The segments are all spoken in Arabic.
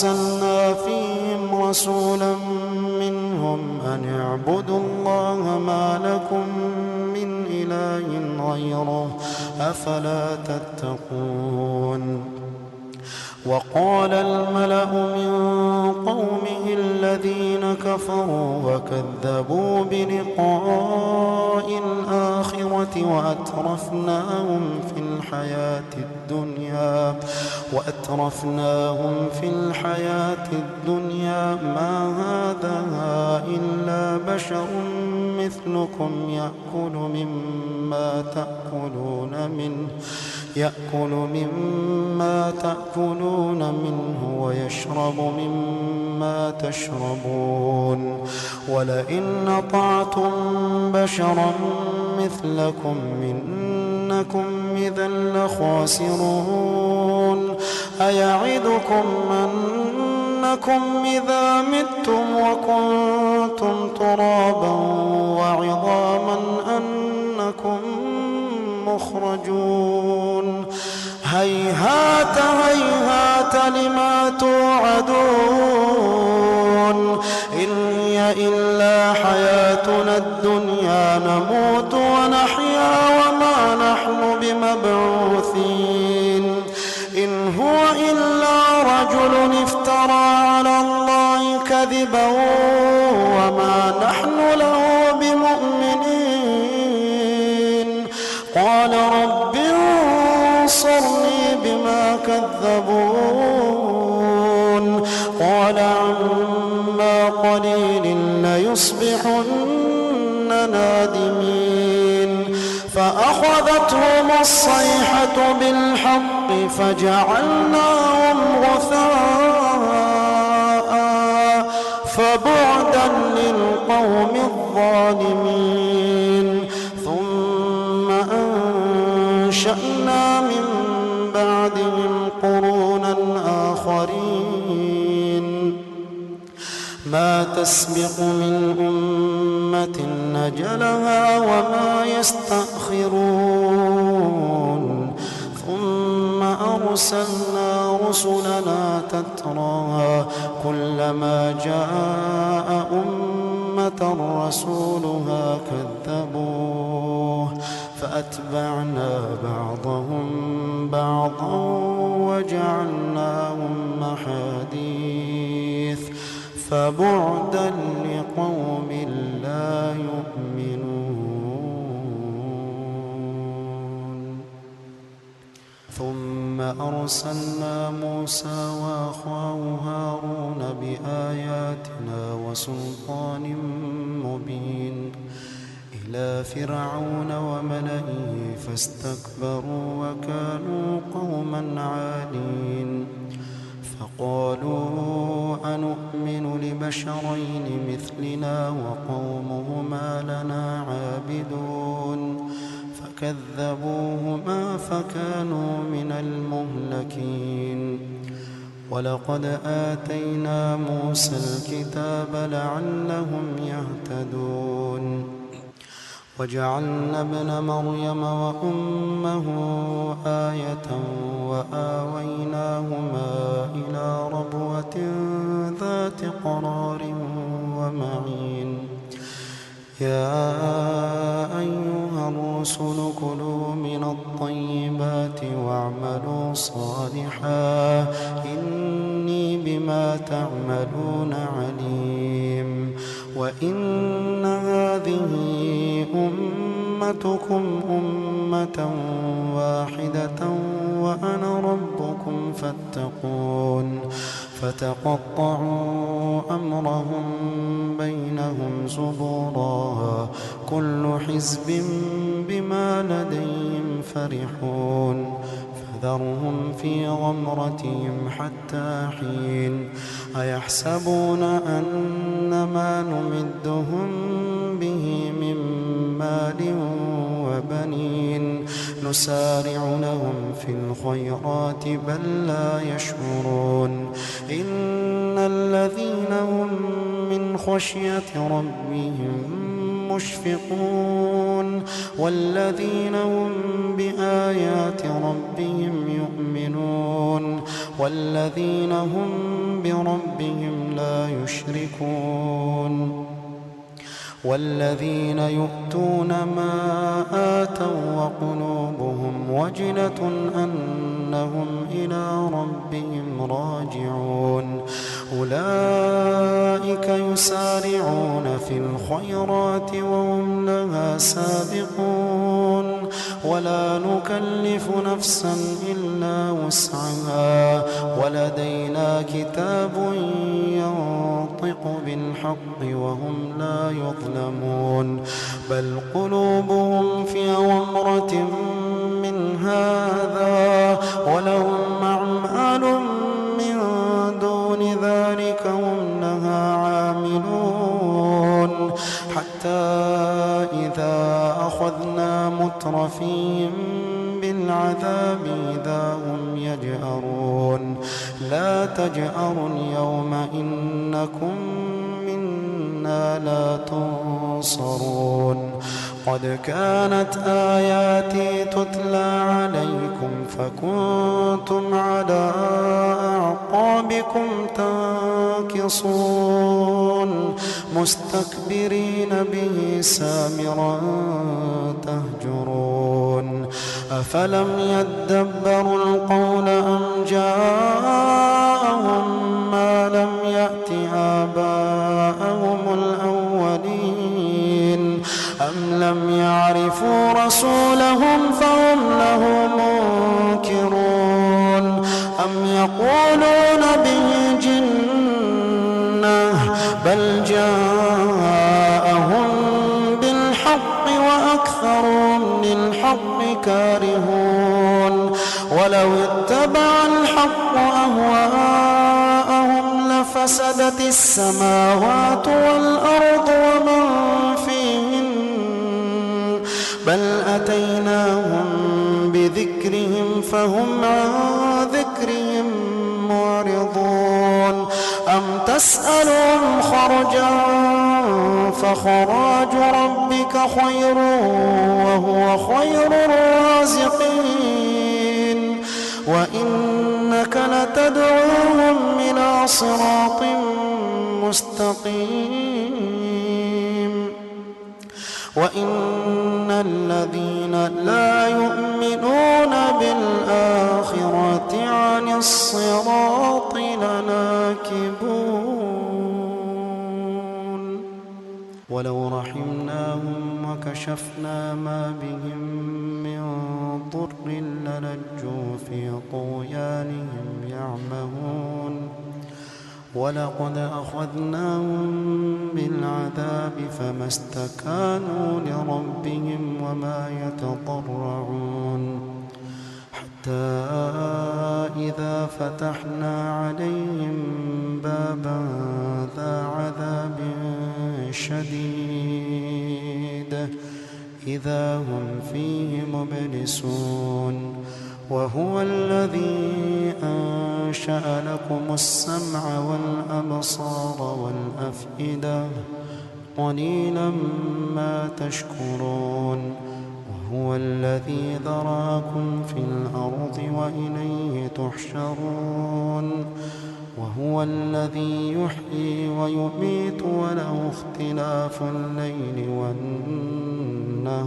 أرسلنا فيهم رسولا منهم أن اعبدوا الله ما لكم من إله غيره أفلا تتقون. وقال الملأ من قومه الذين كفروا وكذبوا بلقاء الآخرة وأترفناهم في الحياة الدنيا ما هذا إلا بشر مثلكم يأكل مما تأكلون منه ويشرب مما تشربون ولئن أطعتم بشرا مثلكم إنكم إذا لخاسرون. أيعدكم أنكم إذا متم وكنتم ترابا وعظاما أنكم مخرجون. هيهات هيهات لما توعدون إن هي إلا حياتنا الدنيا نموت ونحيا وما نحن بمبعوثين إن هو إلا رجل افترى على الله كذبا وما نحن له بمؤمنين. قال رب انصرني بما كذبون. قال عما قليل ليصبحن نادمين. فأخذتهم الصيحة بالحق فجعلناهم غثاء فبعدا للقوم الظالمين. ثم أنشأنا من بعدهم قرونا آخرين ما تسبق من أمة نجلها وما يستأخرون. ثم أرسلنا رسلنا تترى كلما جاء أمة رسولها كذبوه فأتبعنا بعضهم بعضا وجعلناهم أحاديث فبعدا لقوم لا يؤمنون. ثم أرسلنا موسى وأخاه هارون بآياتنا وسلطان مبين إلى فرعون وملئه فاستكبروا وكانوا قوما عالين. فقالوا أنؤمن لبشرين مثلنا وقومهما لنا عابدون فكذبوهما فكانوا من المهلكين. ولقد آتينا موسى الكتاب لعلهم يهتدون. وجعلنا ابن مريم وأمه آية وآويناهما إلى ربوة ذات قرار ومعين. يا أيها الرسل كلوا من الطيبات واعملوا صالحا إني بما تعملون عليم. وإن هذه أمتكم أمة واحدة وأنا ربكم فاتقون. فتقطعوا أمرهم بينهم زبرا كل حزب بما لديهم فرحون. فذرهم في غمرتهم حتى حين. أيحسبون أن ما نمدهم به من مال وبنين نسارع لهم في الخيرات بل لا يشعرون. إن الذين هم من خشية ربهم مشفقون والذين هم بآيات ربهم يؤمنون والذين هم بربهم لا يشركون والذين يؤتون ما آتوا وقلوبهم وجلة أنهم إلى ربهم راجعون أولئك يسارعون في الخيرات وهم لها سابقون ولا نكلف نفسا إلا وسعها ولدينا كتاب ينطق بالحق وهم لا يظلمون بل قلوبهم في غمرة من هذا ولهم أعمال من دون ذلك هم لها عاملون حتى إذا أخذنا مترفيهم بالعذاب إذا هم يجأرون لا تجأروا اليوم إنكم منا لا تنصرون قد كانت آياتي تتلى عليكم فكنتم على أعقابكم تنكصون مستكبرين به سامرا تهجرون أفلم يدبروا القول أم جاءهم ما لم يأت آباءهم الأولين أم لم يعرفوا رسولهم فهم له منكرون أم يقولون به جنة بل جاءهم بالحق وأكثرهم للحق كارهون ولو اتبع الحق أهواءهم لفسدت السماوات والأرض ومن فيهن بل أتيناهم بذكرهم فهم عن ذكرهم معرضون أم تسألهم خرجا فخراج ربك خير وهو خير الرازقين وإنك لتدعوهم إلى صراط مستقيم وإن الذين لا يؤمنون بالآخرة عن الصراط لناكبون ولو رحمناهم وكشفنا ما بهم من ضر للجوا في طغيانهم يعمهون ولقد أخذناهم بالعذاب فما استكانوا لربهم وما يتضرعون حتى إذا فتحنا عليهم بابا ذا عذاب شديد إذا هم فيه مبلسون وهو الذي أنشأ لكم السمع والأبصار والأفئدة قليلا ما تشكرون وهو الذي ذراكم في الأرض وإليه تحشرون وهو الذي يحيي ويميت وله اختلاف الليل والنهار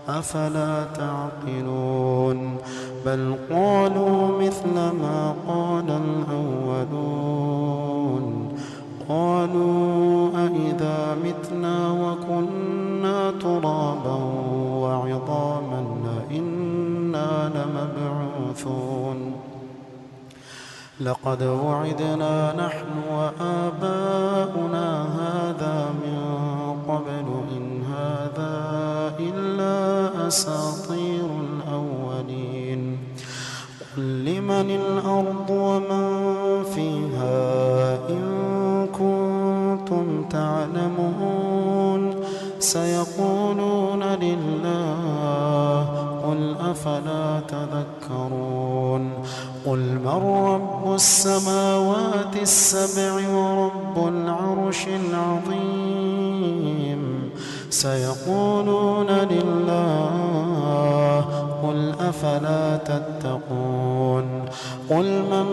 أفلا تعقلون بل قالوا مثل ما قال الأولون قالوا أإذا متنا وكنا ترابا وعظاما أإنا لمبعوثون لقد وعدنا نحن وآباؤنا هذا من قبل إن هذا إلا أساطير الأولين قل لمن الأرض ومن فيها إن كنتم تعلمون سيقولون لله قل أفلا تذكرون قل من رب السماوات السبع ورب العرش العظيم سيقولون لله قل أفلا تتقون قل من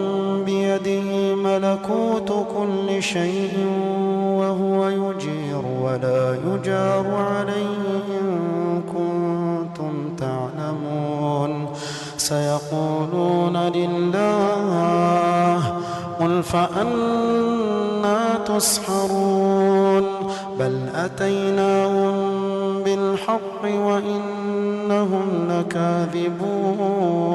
بيده ملكوت كل شيء وهو يجير ولا يجار عليه إن كنتم تعلمون سيقولون لله قل فأنى تسحرون بل أتيناهم بالحق وإنهم لكاذبون